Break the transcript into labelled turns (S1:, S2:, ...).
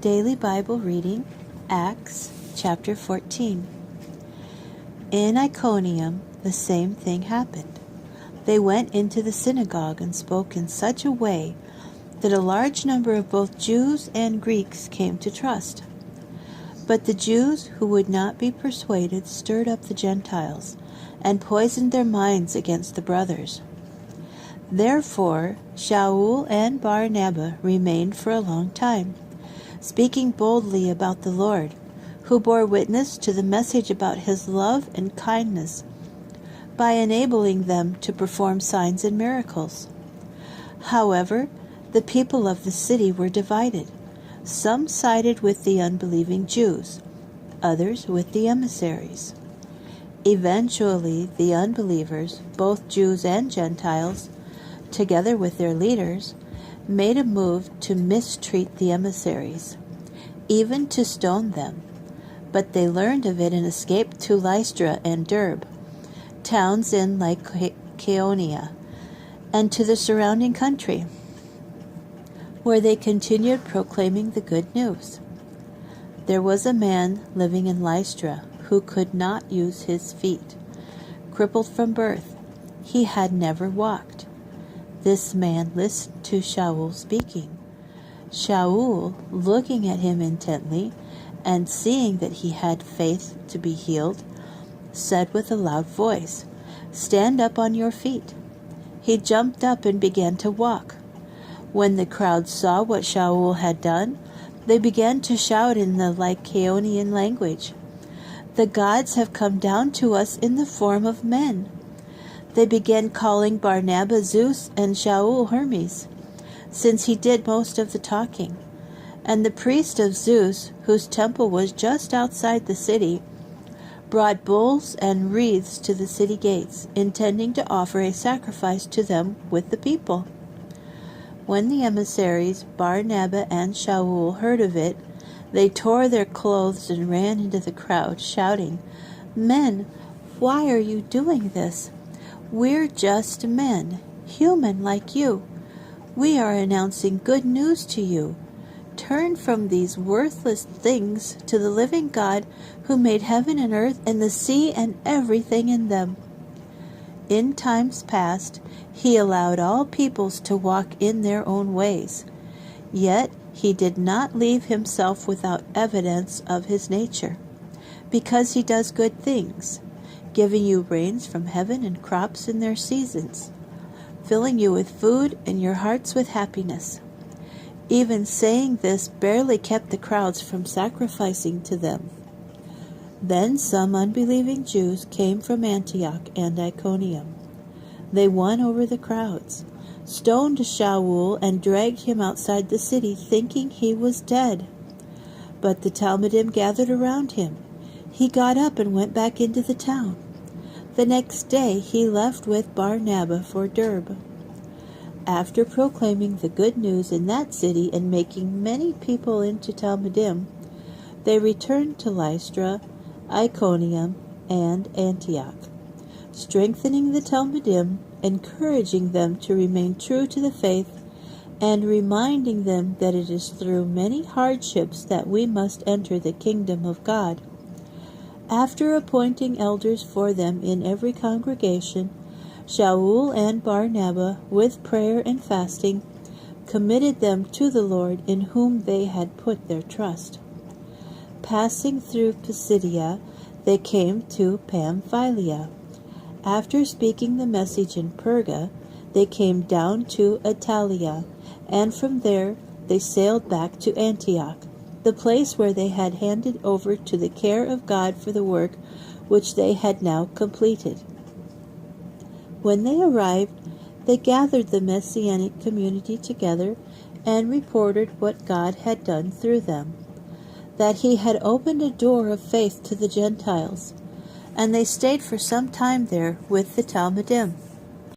S1: Daily Bible reading, Acts chapter 14. In Iconium, the same thing happened. They went into the synagogue and spoke in such a way that a large number of both Jews and Greeks came to trust. But the Jews who would not be persuaded stirred up the Gentiles and poisoned their minds against the brothers. Therefore, Shaul and Barnabas remained for a long time, speaking boldly about the Lord, who bore witness to the message about his love and kindness by enabling them to perform signs and miracles. However, the people of the city were divided. Some sided with the unbelieving Jews, others with the emissaries. Eventually, the unbelievers, both Jews and Gentiles, together with their leaders, made a move to mistreat the emissaries, even to stone them. But they learned of it and escaped to Lystra and Derbe, towns in Lycaonia, and to the surrounding country, where they continued proclaiming the good news. There was a man living in Lystra who could not use his feet, crippled from birth. He had never walked. This man listened to Shaul speaking. Shaul, looking at him intently and seeing that he had faith to be healed, said with a loud voice, "Stand up on your feet." He jumped up and began to walk. When the crowd saw what Shaul had done, they began to shout in the Lycaonian language, "The gods have come down to us in the form of men." They began calling Barnabas Zeus and Shaul Hermes, since he did most of the talking. And the priest of Zeus, whose temple was just outside the city, brought bulls and wreaths to the city gates, intending to offer a sacrifice to them with the people. When the emissaries, Barnabas and Shaul, heard of it, they tore their clothes and ran into the crowd, shouting, "Men, why are you doing this? We're just men, human like you. We are announcing good news to you. Turn from these worthless things to the living God who made heaven and earth and the sea and everything in them. In times past, he allowed all peoples to walk in their own ways. Yet he did not leave himself without evidence of his nature, because he does good things, giving you rains from heaven and crops in their seasons, filling you with food and your hearts with happiness." Even saying this barely kept the crowds from sacrificing to them. Then some unbelieving Jews came from Antioch and Iconium. They won over the crowds, stoned Shaul, and dragged him outside the city, thinking he was dead. But the Talmudim gathered around him. He got up and went back into the town. The next day he left with Barnabas for Derbe. After proclaiming the good news in that city and making many people into Talmudim, they returned to Lystra, Iconium, and Antioch, strengthening the Talmudim, encouraging them to remain true to the faith, and reminding them that it is through many hardships that we must enter the kingdom of God. After appointing elders for them in every congregation, Shaul and Barnabas, with prayer and fasting, committed them to the Lord in whom they had put their trust. Passing through Pisidia, they came to Pamphylia. After speaking the message in Perga, they came down to Attalia, and from there they sailed back to Antioch, the place where they had handed over to the care of God for the work which they had now completed. When they arrived, they gathered the Messianic community together and reported what God had done through them, that he had opened a door of faith to the Gentiles, and they stayed for some time there with the Talmudim.